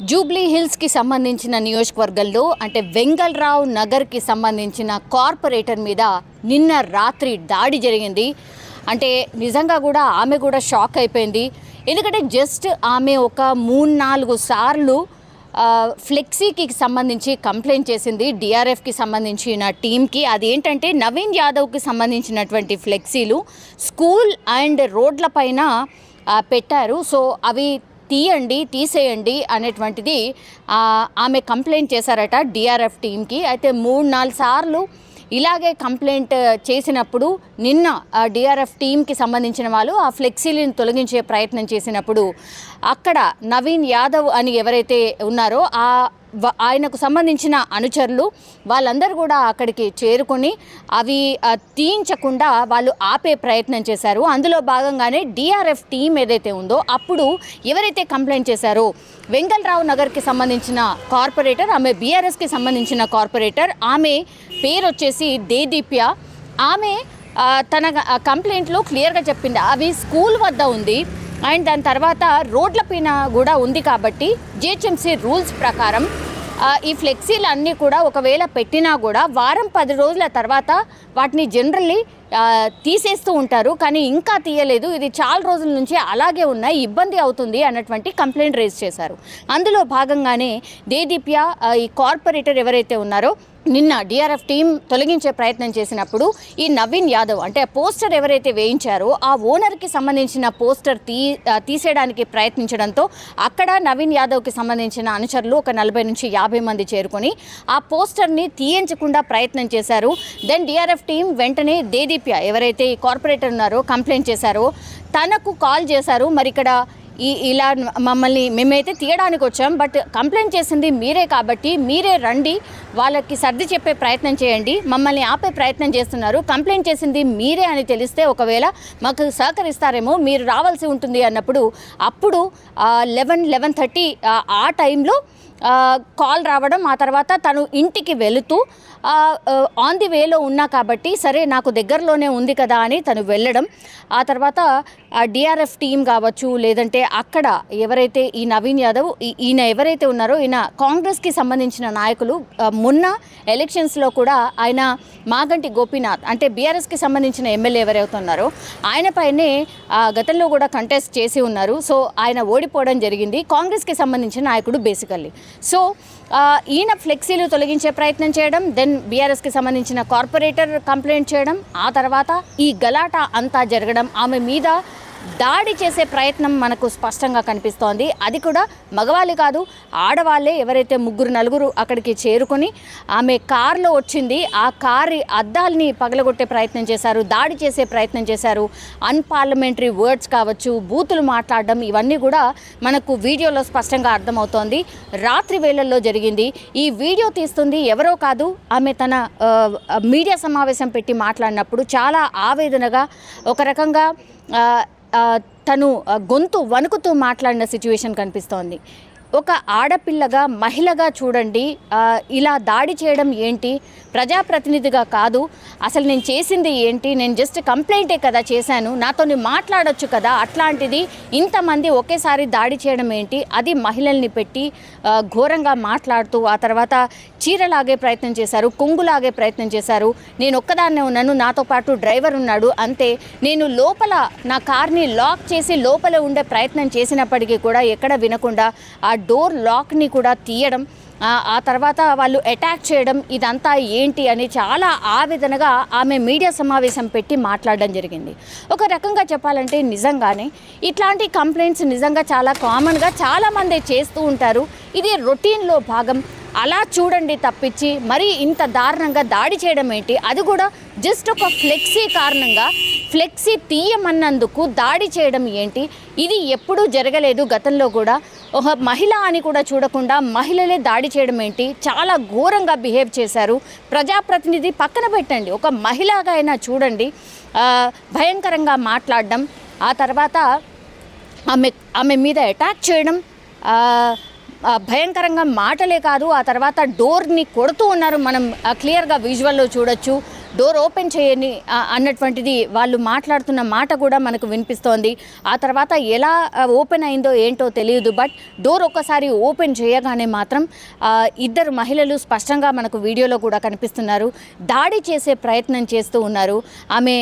Jubilee హిల్స్కి సంబంధించిన నియోజకవర్గంలో అంటే వెంగళరావు నగర్కి సంబంధించిన కార్పొరేటర్ మీద నిన్న రాత్రి దాడి జరిగింది. అంటే నిజంగా కూడా ఆమె కూడా షాక్ అయిపోయింది. ఎందుకంటే జస్ట్ ఆమె ఒక 3-4 సార్లు ఫ్లెక్సీకి సంబంధించి కంప్లైంట్ చేసింది డిఆర్ఎఫ్కి సంబంధించిన టీంకి. అదేంటంటే నవీన్ యాదవ్కి సంబంధించినటువంటి ఫ్లెక్సీలు స్కూల్ అండ్ రోడ్ల పైన పెట్టారు. సో అవి తీసేయండి అనేటువంటిది ఆమె కంప్లైంట్ చేశారట డిఆర్ఎఫ్ టీంకి. అయితే 3-4 సార్లు ఇలాగే కంప్లైంట్ చేసినప్పుడు నిన్న డిఆర్ఎఫ్ టీంకి సంబంధించిన వాళ్ళు ఆ ఫ్లెక్సీలను తొలగించే ప్రయత్నం చేసినప్పుడు అక్కడ నవీన్ యాదవ్ అని ఎవరైతే ఉన్నారో ఆయనకు సంబంధించిన అనుచరులు వాళ్ళందరూ కూడా అక్కడికి చేరుకొని అవి తీయించకుండా వాళ్ళు ఆపే ప్రయత్నం చేశారు. అందులో భాగంగానే డిఆర్ఎఫ్ టీం ఏదైతే ఉందో అప్పుడు ఎవరైతే కంప్లైంట్ చేశారో వెంగళరావు నగర్కి సంబంధించిన కార్పొరేటర్, ఆమె బీఆర్ఎస్కి సంబంధించిన కార్పొరేటర్, ఆమె పేరు వచ్చేసి దేదీప్య. ఆమె తన కంప్లైంట్లో క్లియర్గా చెప్పింది అవి స్కూల్ వద్ద ఉంది అండ్ దాని తర్వాత రోడ్ల పైన కూడా ఉంది కాబట్టి జిహెచ్ఎంసీ రూల్స్ ప్రకారం ఈ ఫ్లెక్సీలు అన్నీ కూడా ఒకవేళ పెట్టినా కూడా 10 రోజుల తర్వాత వాటిని జనరల్లీ తీసేస్తూ ఉంటారు, కానీ ఇంకా తీయలేదు, ఇది చాలా రోజుల నుంచి అలాగే ఉన్నాయి, ఇబ్బంది అవుతుంది అన్నటువంటి కంప్లైంట్ రేజ్ చేశారు. అందులో భాగంగానే దేదీప్య ఈ కార్పొరేటర్ ఎవరైతే ఉన్నారో నిన్న డిఆర్ఎఫ్ టీం తొలగించే ప్రయత్నం చేసినప్పుడు ఈ నవీన్ యాదవ్ అంటే పోస్టర్ ఎవరైతే వేయించారో ఆ ఓనర్కి సంబంధించిన పోస్టర్ తీసేయడానికి ప్రయత్నించడంతో అక్కడ నవీన్ యాదవ్కి సంబంధించిన అనుచరులు ఒక 40 నుంచి 50 మంది చేరుకొని ఆ పోస్టర్ని తీయించకుండా ప్రయత్నం చేశారు. దెన్ డిఆర్ఎఫ్ టీం వెంటనే దేదీప్య ఎవరైతే ఈ కార్పొరేటర్ ఉన్నారో కంప్లైంట్ చేశారో తనకు కాల్ చేశారు. మరి ఇక్కడ ఇలా మేమైతే తీయడానికి వచ్చాం, బట్ కంప్లైంట్ చేసింది మీరే కాబట్టి మీరే రండి, వాళ్ళకి సర్ది చెప్పే ప్రయత్నం చేయండి, మమ్మల్ని ఆపే ప్రయత్నం చేస్తున్నారు, కంప్లైంట్ చేసింది మీరే అని తెలిస్తే ఒకవేళ మాకు సహకరిస్తారేమో, మీరు రావాల్సి ఉంటుంది అన్నప్పుడు అప్పుడు 11-11:30 ఆ టైంలో కాల్ రావడం. ఆ తర్వాత తను ఇంటికి వెళుతూ ఆన్ ది వేలో ఉన్నా కాబట్టి సరే నాకు దగ్గరలోనే ఉంది కదా అని తను వెళ్ళడం. ఆ తర్వాత డిఆర్ఎఫ్ టీం కావచ్చు లేదంటే అక్కడ ఎవరైతే ఈ నవీన్ యాదవ్ ఈయన ఎవరైతే ఉన్నారో ఈయన కాంగ్రెస్కి సంబంధించిన నాయకులు, మొన్న ఎలక్షన్స్లో కూడా ఆయన మాగంటి గోపీనాథ్ అంటే బీఆర్ఎస్కి సంబంధించిన ఎమ్మెల్యే ఎవరైతే ఉన్నారో ఆయన పైనే గతంలో కూడా కంటెస్ట్ చేసి ఉన్నారు. సో ఆయన ఓడిపోవడం జరిగింది, కాంగ్రెస్కి సంబంధించిన నాయకుడు బేసికల్లీ. సో ఈయన ఫ్లెక్సీలు తొలగించే ప్రయత్నం చేయడం, దెన్ బీఆర్ఎస్కి సంబంధించిన కార్పొరేటర్ కంప్లైంట్ చేయడం, ఆ తర్వాత ఈ గలాటా అంతా జరగడం, ఆమె మీద దాడి చేసే ప్రయత్నం మనకు స్పష్టంగా కనిపిస్తోంది. అది కూడా మగవాళ్ళు కాదు, ఆడవాళ్ళే ఎవరైతే 3-4 అక్కడికి చేరుకొని ఆమె కారులో వచ్చింది, ఆ కారు అద్దాలని పగలగొట్టే ప్రయత్నం చేశారు, దాడి చేసే ప్రయత్నం చేశారు. అన్పార్లమెంటరీ వర్డ్స్ కావచ్చు, బూతులు మాట్లాడడం, ఇవన్నీ కూడా మనకు వీడియోలో స్పష్టంగా అర్థమవుతోంది. రాత్రి వేళల్లో జరిగింది. ఈ వీడియో తీస్తుంది ఎవరో కాదు, ఆమె తన మీడియా సమావేశం పెట్టి మాట్లాడినప్పుడు చాలా ఆవేదనగా ఒక రకంగా తను గొంతు వణుకుతూ మాట్లాడిన సిచ్యువేషన్ కనిపిస్తోంది. ఒక ఆడపిల్లగా మహిళగా చూడండి, ఇలా దాడి చేయడం ఏంటి, ప్రజాప్రతినిధిగా కాదు, అసలు నేను చేసింది ఏంటి, నేను జస్ట్ కంప్లైంటే కదా చేశాను, నాతో మాట్లాడొచ్చు కదా, అట్లాంటిది ఇంతమంది ఒకేసారి దాడి చేయడం ఏంటి, అది మహిళల్ని పెట్టి ఘోరంగా మాట్లాడుతూ ఆ తర్వాత చీరలాగే ప్రయత్నం చేశారు, కొంగులాగే ప్రయత్నం చేశారు. నేను ఒక్కదాన్నే ఉన్నాను, నాతో పాటు డ్రైవర్ ఉన్నాడు, అంతే, నేను లోపల నా కార్ని లాక్ చేసి లోపల ఉండే ప్రయత్నం చేసినప్పటికీ కూడా ఎక్కడ వినకుండా ఆ డోర్ లాక్ని కూడా తీయడం, ఆ తర్వాత వాళ్ళు అటాక్ చేయడం, ఇదంతా ఏంటి అని చాలా ఆవేదనగా ఆమె మీడియా సమావేశం పెట్టి మాట్లాడడం జరిగింది. ఒక రకంగా చెప్పాలంటే నిజంగానే ఇట్లాంటి కంప్లైంట్స్ నిజంగా చాలా కామన్గా చాలామంది చేస్తూ ఉంటారు, ఇది రొటీన్లో భాగం. అలా చూడండి తప్పించి మరి ఇంత దారుణంగా దాడి చేయడం ఏంటి, అది కూడా జస్ట్ ఒక ఫ్లెక్సీ కారణంగా ఫ్లెక్సీ తీయమన్నందుకు దాడి చేయడం ఏంటి, ఇది ఎప్పుడూ జరగలేదు గతంలో కూడా. ఒక మహిళ అని కూడా చూడకుండా మహిళలే దాడి చేయడం ఏంటి, చాలా ఘోరంగా బిహేవ్ చేశారు. ప్రజాప్రతినిధి పక్కన పెట్టండి, ఒక మహిళగా అయినా చూడండి, భయంకరంగా మాట్లాడడం, ఆ తర్వాత ఆమె మీద అటాక్ చేయడం, భయంకరంగా మాటలే కాదు, ఆ తర్వాత డోర్ని కొడుతూ ఉన్నారు, మనం క్లియర్గా విజువల్లో చూడొచ్చు. డోర్ ఓపెన్ చేయని అన్నటువంటిది వాళ్ళు మాట్లాడుతున్న మాట కూడా మనకు వినిపిస్తోంది. ఆ తర్వాత ఎలా ఓపెన్ అయిందో ఏంటో తెలియదు. బట్ డోర్ ఒక్కసారి ఓపెన్ చేయగానే మాత్రం ఇద్దరు మహిళలు స్పష్టంగా మనకు వీడియోలో కూడా కనిపిస్తున్నారు. దాడి చేసే ప్రయత్నం చేస్తూ ఉన్నారు. ఆమె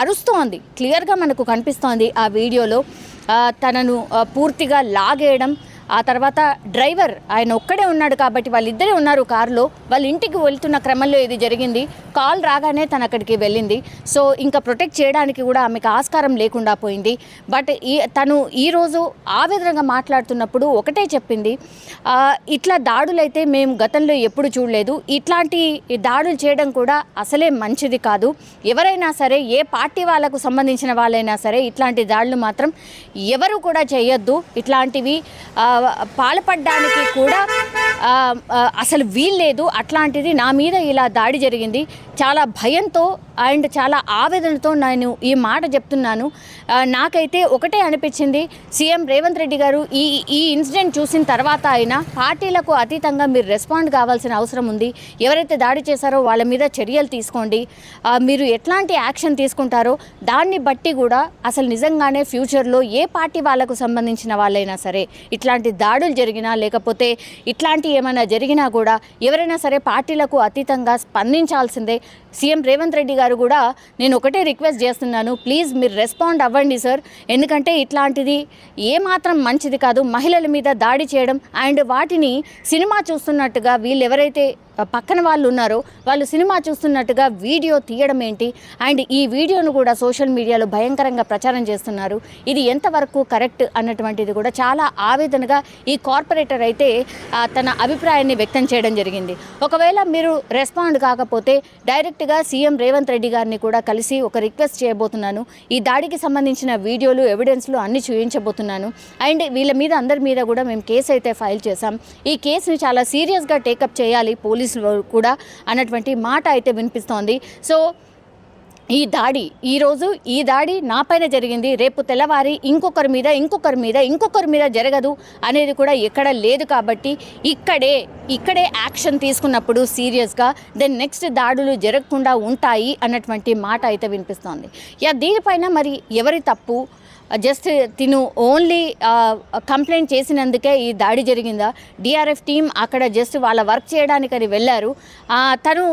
అరుస్తోంది, క్లియర్గా మనకు కనిపిస్తోంది ఆ వీడియోలో. తనను పూర్తిగా లాగేయడం, ఆ తర్వాత డ్రైవర్ ఆయన ఒక్కడే ఉన్నాడు కాబట్టి వాళ్ళిద్దరే ఉన్నారు కారులో. వాళ్ళ ఇంటికి వెళ్తున్న క్రమంలో ఇది జరిగింది. కాల్ రాగానే తను అక్కడికి వెళ్ళింది. సో ఇంకా ప్రొటెక్ట్ చేయడానికి కూడా ఆమెకు ఆస్కారం లేకుండా పోయింది. బట్ తను ఈరోజు ఆవేదనగా మాట్లాడుతున్నప్పుడు ఒకటే చెప్పింది, ఇట్లా దాడులైతే మేము గతంలో ఎప్పుడు చూడలేదు. ఇట్లాంటి దాడులు చేయడం కూడా అసలే మంచిది కాదు. ఎవరైనా సరే, ఏ పార్టీ వాళ్ళకు సంబంధించిన వాళ్ళైనా సరే ఇట్లాంటి దాడులు మాత్రం ఎవరు కూడా చేయొద్దు. ఇట్లాంటివి పాల్పడడానికి కూడా అసలు వీల్లేదు. అట్లాంటిది నా మీద ఇలా దాడి జరిగింది. చాలా భయంతో అండ్ చాలా ఆవేదనతో నేను ఈ మాట చెప్తున్నాను. నాకైతే ఒకటే అనిపించింది, సీఎం రేవంత్ రెడ్డి గారు ఈ ఇన్సిడెంట్ చూసిన తర్వాత అయినా పార్టీలకు అతీతంగా మీరు రెస్పాండ్ కావాల్సిన అవసరం ఉంది. ఎవరైతే దాడి చేశారో వాళ్ళ మీద చర్యలు తీసుకోండి. మీరు ఎట్లాంటి యాక్షన్ తీసుకుంటారో దాన్ని బట్టి కూడా అసలు నిజంగానే ఫ్యూచర్లో ఏ పార్టీ వాళ్ళకు సంబంధించిన వాళ్ళైనా సరే ఇట్లాంటి దాడులు జరిగినా లేకపోతే ఇట్లాంటి ఏమైనా జరిగినా కూడా ఎవరైనా సరే పార్టీలకు అతీతంగా స్పందించాల్సిందే. సీఎం రేవంత్ రెడ్డి గారు కూడా నేను ఒకటే రిక్వెస్ట్ చేస్తున్నాను, ప్లీజ్ మీరు రెస్పాండ్ అవ్వండి సార్. ఎందుకంటే ఇట్లాంటిది ఏమాత్రం మంచిది కాదు. మహిళల మీద దాడి చేయడం అండ్ వాటిని సినిమా చూస్తున్నట్టుగా వీళ్ళు ఎవరైతే పక్కన వాళ్ళు ఉన్నారో వాళ్ళు సినిమా చూస్తున్నట్టుగా వీడియో తీయడం ఏంటి, అండ్ ఈ వీడియోను కూడా సోషల్ మీడియాలో భయంకరంగా ప్రచారం చేస్తున్నారు. ఇది ఎంతవరకు కరెక్ట్ అన్నటువంటిది కూడా చాలా ఆవేదనగా ఈ కార్పొరేటర్ అయితే తన అభిప్రాయాన్ని వ్యక్తం చేయడం జరిగింది. ఒకవేళ మీరు రెస్పాండ్ కాకపోతే డైరెక్ట్గా సీఎం రేవంత్ రెడ్డి గారిని కూడా కలిసి ఒక రిక్వెస్ట్ చేయబోతున్నాను. ఈ దాడికి సంబంధించిన వీడియోలు, ఎవిడెన్స్లు అన్నీ చూపించబోతున్నాను. అండ్ వీళ్ళ మీద అందరి మీద కూడా మేము కేసు అయితే ఫైల్ చేశాం. ఈ కేసుని చాలా సీరియస్గా టేకప్ చేయాలి పోలీసులు కూడా అన్నటువంటి మాట అయితే వినిపిస్తోంది. సో ఈ దాడి నా పైన జరిగింది, రేపు తెల్లవారి ఇంకొకరి మీద జరగదు అనేది కూడా ఎక్కడ లేదు. కాబట్టి ఇక్కడే యాక్షన్ తీసుకున్నప్పుడు సీరియస్గా దెన్ నెక్స్ట్ దాడులు జరగకుండా ఉంటాయి అన్నటువంటి మాట అయితే వినిపిస్తోంది. దీనిపైన మరి ఎవరి తప్పు? జస్ట్ తిను ఓన్లీ కంప్లైంట్ చేసినందుకే ఈ దాడి జరిగిందా? డిఆర్ఎఫ్ టీం అక్కడ జస్ట్ వాళ్ళ వర్క్ చేయడానికని వెళ్ళారు. తను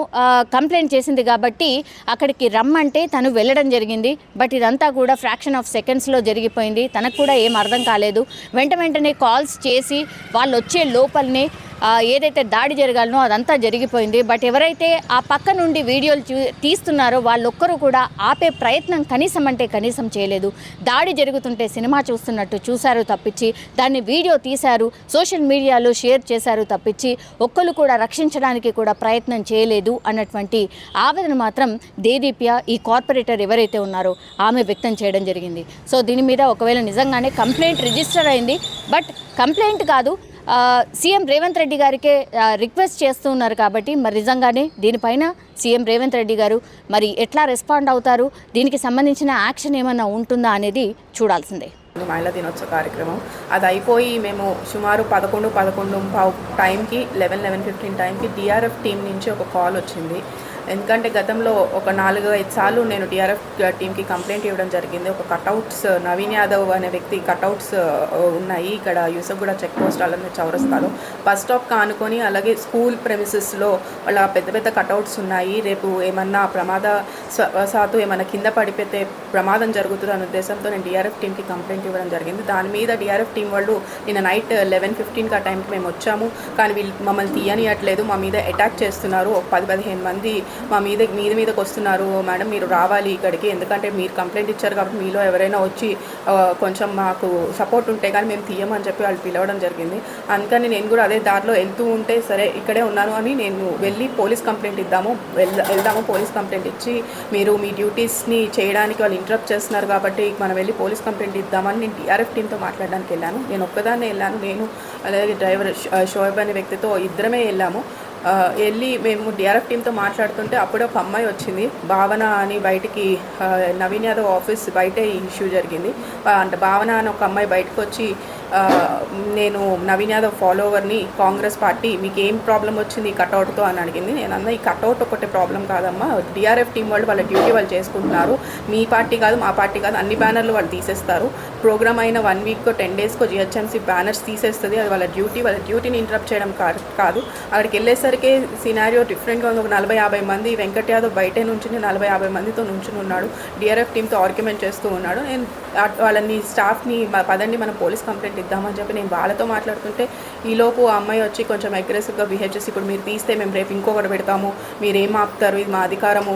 కంప్లైంట్ చేసింది కాబట్టి అక్కడికి రమ్మంటే తను వెళ్ళడం జరిగింది. బట్ ఇదంతా కూడా ఫ్రాక్షన్ ఆఫ్ సెకండ్స్లో జరిగిపోయింది. తనకు కూడా ఏం అర్థం కాలేదు. వెంటనే కాల్స్ చేసి వాళ్ళు వచ్చే లోపలనే ఏదైతే దాడి జరగాలనో అదంతా జరిగిపోయింది. బట్ ఎవరైతే ఆ పక్క నుండి వీడియోలు తీస్తున్నారో వాళ్ళొక్కరూ కూడా ఆపే ప్రయత్నం కనీసం చేయలేదు. దాడి జరుగుతుంటే సినిమా చూస్తున్నట్టు చూశారు తప్పించి దాన్ని వీడియో తీశారు, సోషల్ మీడియాలో షేర్ చేశారు తప్పించి ఒక్కరు కూడా రక్షించడానికి కూడా ప్రయత్నం చేయలేదు అన్నటువంటి ఆవేదన మాత్రం దేదీప్య, ఈ కార్పొరేటర్ ఎవరైతే ఉన్నారో ఆమె వ్యక్తం చేయడం జరిగింది. సో దీని మీద ఒకవేళ నిజంగానే కంప్లైంట్ రిజిస్టర్ అయింది, బట్ కంప్లైంట్ కాదు, సీఎం రేవంత్ రెడ్డి గారికే రిక్వెస్ట్ చేస్తూ ఉన్నారు కాబట్టి మరి నిజంగానే దీనిపైన సీఎం రేవంత్ రెడ్డి గారు మరి ఎట్లా రెస్పాండ్ అవుతారు, దీనికి సంబంధించిన యాక్షన్ ఏమన్నా ఉంటుందా అనేది చూడాల్సిందే. మహిళా దినోత్సవ కార్యక్రమం అది అయిపోయి మేము సుమారు 11:15 టైంకి 11:15 టైంకి డిఆర్ఎఫ్ టీం నుంచి ఒక కాల్ వచ్చింది. ఎందుకంటే గతంలో ఒక 4-5 సార్లు నేను డిఆర్ఎఫ్ టీంకి కంప్లైంట్ ఇవ్వడం జరిగింది. ఒక కటౌట్స్ నవీన్ యాదవ్ అనే వ్యక్తి కటౌట్స్ ఉన్నాయి ఇక్కడ యూసఫ్గూడ చెక్ పోస్ట్ అలానే చౌరస్తాలో బస్ స్టాప్ కానుకొని, అలాగే స్కూల్ ప్రెమిసెస్లో వాళ్ళ పెద్ద కటౌట్స్ ఉన్నాయి. రేపు ఏమన్నా ప్రమాదశాత్తు ఏమన్నా కింద పడిపోతే ప్రమాదం జరుగుతుంది అనే ఉద్దేశంతో నేను డిఆర్ఎఫ్ టీంకి కంప్లైంట్ ఇవ్వడం జరిగింది. దాని మీద డిఆర్ఎఫ్ టీం వాళ్ళు నిన్న నైట్ 11:15 ఆ టైంకి మేము వచ్చాము, కానీ వీళ్ళు మమ్మల్ని తీయనియట్లేదు, మా మీద అటాక్ చేస్తున్నారు. ఒక 10-15 మంది మా మీదకి వస్తున్నారు. మేడం మీరు రావాలి ఇక్కడికి, ఎందుకంటే మీరు కంప్లైంట్ ఇచ్చారు కాబట్టి మీలో ఎవరైనా వచ్చి కొంచెం మాకు సపోర్ట్ ఉంటే కానీ మేము తీయమని చెప్పి వాళ్ళు పిలవడం జరిగింది. అందుకని నేను కూడా అదే దారిలో వెళ్తూ ఉంటే సరే ఇక్కడే ఉన్నాను అని నేను వెళ్ళి పోలీస్ కంప్లైంట్ వెళ్దాము పోలీస్ కంప్లైంట్ ఇచ్చి మీరు మీ డ్యూటీస్ని చేయడానికి వాళ్ళు ఇంటరప్ట్ చేస్తున్నారు కాబట్టి మనం వెళ్ళి పోలీస్ కంప్లైంట్ ఇద్దామని నేను డిఆర్ఎఫ్ టీంతో మాట్లాడడానికి వెళ్ళాను. నేను ఒక్కదాన్నే వెళ్ళాను, నేను అలాగే డ్రైవర్ షోయబ్ అనే వ్యక్తితో ఇద్దరమే వెళ్ళాము. వెళ్ళి మేము డిఆర్ఎఫ్ టీంతో మాట్లాడుతుంటే అప్పుడే ఒక అమ్మాయి వచ్చింది, భావన అని. బయటికి నవీన్ యాదవ్ ఆఫీస్ బయటే ఈ ఇష్యూ జరిగింది. అంటే భావన అని ఒక అమ్మాయి బయటకు వచ్చి నేను నవీన్ యాదవ్ ఫాలోవర్ని, కాంగ్రెస్ పార్టీ మీకు ఏం ప్రాబ్లం వచ్చింది ఈ కట్అవుట్తో అని అడిగింది. నేను అన్న ఈ కట్అవుట్ ఒకటే ప్రాబ్లం కాదమ్మా, డిఆర్ఎఫ్ టీం వాళ్ళు వాళ్ళ డ్యూటీ వాళ్ళు చేసుకుంటున్నారు, మీ పార్టీ కాదు మా పార్టీ కాదు, అన్ని బ్యానర్లు వాళ్ళు తీసేస్తారు. ప్రోగ్రామ్ అయిన 1 వీక్కో 10 డేస్కో జిహెచ్ఎంసీ బ్యానర్స్ తీసేస్తుంది, అది వాళ్ళ డ్యూటీని ఇంటరప్ట్ చేయడం కాదు. అక్కడికి వెళ్ళేసరికి సినారియో డిఫరెంట్గా ఉంది. ఒక 40-50 మంది వెంకట్ యాదవ్ బయటే నుంచి 40-50 మందితో నుంచుని ఉన్నాడు, డిఆర్ఎఫ్ టీంతో ఆర్గ్యుమెంట్ చేస్తూ ఉన్నాడు. నేను వాళ్ళని స్టాఫ్ని పదండి మనం పోలీస్ కంప్లైంట్ ఇద్దామని చెప్పి నేను వాళ్ళతో మాట్లాడుతుంటే ఈలోపు ఆ అమ్మాయి వచ్చి కొంచెం అగ్రెసివ్గా బిహేవ్ చేసి, ఇప్పుడు మీరు తీస్తే మేము రేపు ఇంకొకటి పెడతాము, మీరు ఏం ఆపుతారు, ఇది మా అధికారము,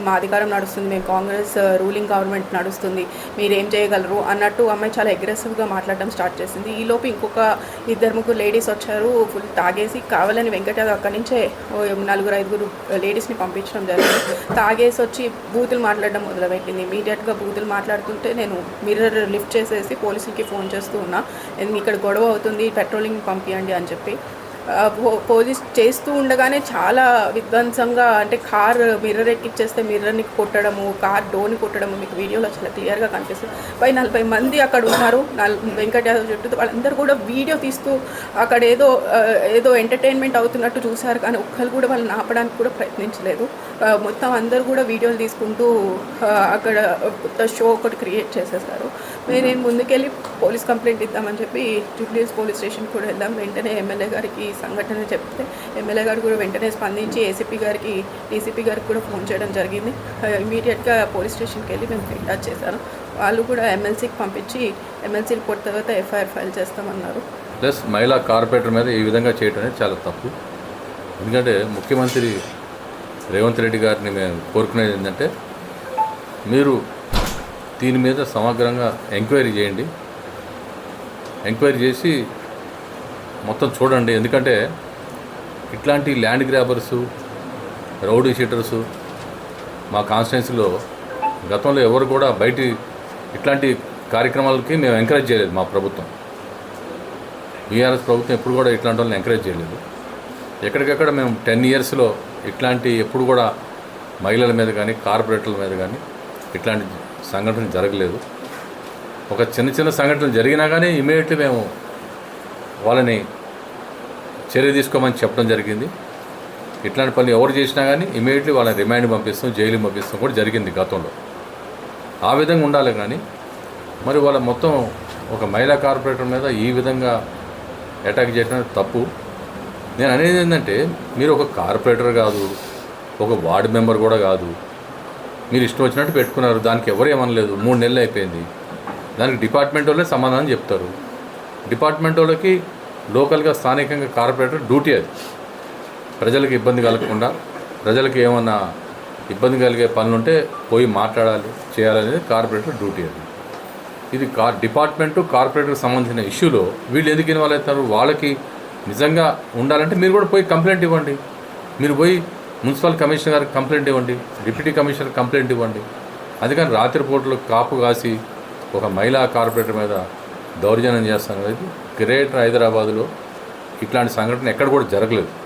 మా అధికారం నడుస్తుంది, మేము కాంగ్రెస్ రూలింగ్ గవర్నమెంట్ నడుస్తుంది, మీరు ఏం చేయగలరు అన్నట్టు అమ్మాయి చాలా అగ్రెసివ్గా మాట్లాడడం స్టార్ట్ చేసింది. ఈలోపు ఇంకొక 2-3 లేడీస్ వచ్చారు, ఫుల్ తాగేసి కావాలని వెంకట్ యాదవ్ అక్కడి నుంచే 4-5 లేడీస్ని పంపించడం జరిగింది. తాగేసి వచ్చి బూతులు మాట్లాడడం మొదలుపెట్టింది. ఇమీడియట్గా బూతులు మాట్లాడుతుంటే నేను మిర్రర్ లిఫ్ట్ చేసేసి పోలీసులకి ఫోన్ చేస్తూ ఉన్నా, ఇక్కడ గొడవ అవుతుంది, పెట్రోలింగ్ పంపించండి అని చెప్పి. పోలీస్ చేస్తూ ఉండగానే చాలా విధ్వంసంగా, అంటే కార్ మిర్రర్ ఎక్కిచ్చేస్తే మిర్రర్ని కొట్టడము, కార్ డోర్ని కొట్టడము మీకు వీడియోలో చాలా క్లియర్గా కనిపిస్తుంది. 40 మంది అక్కడ ఉన్నారు వెంకట్ యాదవ్ చుట్టూ, వాళ్ళందరూ కూడా వీడియో తీస్తూ అక్కడ ఏదో ఎంటర్టైన్మెంట్ అవుతున్నట్టు చూశారు, కానీ ఒక్కరు కూడా వాళ్ళని ఆపడానికి కూడా ప్రయత్నించలేదు. మొత్తం అందరూ కూడా వీడియోలు తీసుకుంటూ అక్కడ కొత్త షో ఒకటి క్రియేట్ చేసేసారు. నేను ముందుకెళ్ళి పోలీస్ కంప్లైంట్ ఇద్దామని చెప్పి జూబ్లీహిల్స్ పోలీస్ స్టేషన్కి కూడా వెళ్దాం. వెంటనే ఎమ్మెల్యే గారికి సంఘటన చెప్తే ఎమ్మెల్యే గారు కూడా వెంటనే స్పందించి ఏసీపీ గారికి, డీసీపీ గారికి కూడా ఫోన్ చేయడం జరిగింది. ఇమీడియట్గా పోలీస్ స్టేషన్కి వెళ్ళి మేము ఫిర్యాదు చేశాను. వాళ్ళు కూడా ఎమ్మెల్సీకి పంపించి ఎమ్మెల్సీ రిపోర్ట్ తర్వాత ఎఫ్ఐఆర్ ఫైల్ చేస్తామన్నారు. ప్లస్ మహిళా కార్పొరేటర్ మీద ఈ విధంగా చేయడం అనేది చాలా తప్పు. ఎందుకంటే ముఖ్యమంత్రి రేవంత్ రెడ్డి గారిని మేము కోరుకునేది ఏంటంటే, మీరు దీని మీద సమగ్రంగా ఎంక్వైరీ చేయండి, ఎంక్వైరీ చేసి మొత్తం చూడండి. ఎందుకంటే ఇట్లాంటి ల్యాండ్ గ్రాబర్సు, రౌడీ షీటర్సు మా కాన్స్టిట్యున్సీలో గతంలో ఎవరు కూడా బయటి ఇట్లాంటి కార్యక్రమాలకి మేము ఎంకరేజ్ చేయలేదు. మా ప్రభుత్వం, బీఆర్ఎస్ ప్రభుత్వం ఎప్పుడు కూడా ఇట్లాంటి వాళ్ళని ఎంకరేజ్ చేయలేదు. ఎక్కడికక్కడ మేము 10 ఇయర్స్లో ఇట్లాంటి ఎప్పుడు కూడా మహిళల మీద కానీ కార్పొరేటర్ల మీద కానీ ఇట్లాంటి సంఘటనలు జరగలేదు. ఒక చిన్న సంఘటనలు జరిగినా కానీ ఇమీడియట్లీ మేము వాళ్ళని చర్య తీసుకోమని చెప్పడం జరిగింది. ఇట్లాంటి పనులు ఎవరు చేసినా కానీ ఇమీడియట్లీ వాళ్ళని రిమాండ్ పంపిస్తాం, జైలుకి పంపిస్తాం కూడా జరిగింది గతంలో. ఆ విధంగా ఉండాలి. కానీ మరి వాళ్ళ మొత్తం ఒక మహిళా కార్పొరేటర్ మీద ఈ విధంగా అటాక్ చేయడం తప్పు. నేను అనేది ఏంటంటే, మీరు ఒక కార్పొరేటర్ కాదు, ఒక వార్డు మెంబర్ కూడా కాదు, మీరు ఇష్టం వచ్చినట్టు పెట్టుకున్నారు, దానికి ఎవరు ఏమనలేదు. 3 నెలలు అయిపోయింది. దానికి డిపార్ట్మెంట్ వాళ్ళే సమాధానం చెప్తారు. డిపార్ట్మెంట్ వాళ్ళకి లోకల్గా స్థానికంగా కార్పొరేటర్ డ్యూటీ అది. ప్రజలకు ఇబ్బంది కలగకుండా, ప్రజలకు ఏమన్నా ఇబ్బంది కలిగే పనులుంటే పోయి మాట్లాడాలి, చేయాలనేది కార్పొరేటర్ డ్యూటీ అది. ఇది డిపార్ట్మెంటు కార్పొరేటర్కి సంబంధించిన ఇష్యూలో వీళ్ళు ఎందుకు ఇన్వాల్వ్ అవుతారు? వాళ్ళకి నిజంగా ఉండాలంటే మీరు కూడా పోయి కంప్లైంట్ ఇవ్వండి. మీరు పోయి మున్సిపల్ కమిషనర్ గారికి కంప్లైంట్ ఇవ్వండి, డిప్యూటీ కమిషనర్ కంప్లైంట్ ఇవ్వండి. అందుకని రాత్రిపూటలు కాపు కాసి ఒక మహిళా కార్పొరేటర్ మీద దౌర్జన్యం చేస్తాను అనేది గ్రేటర్ హైదరాబాదులో ఇట్లాంటి సంఘటన ఎక్కడ కూడా జరగలేదు.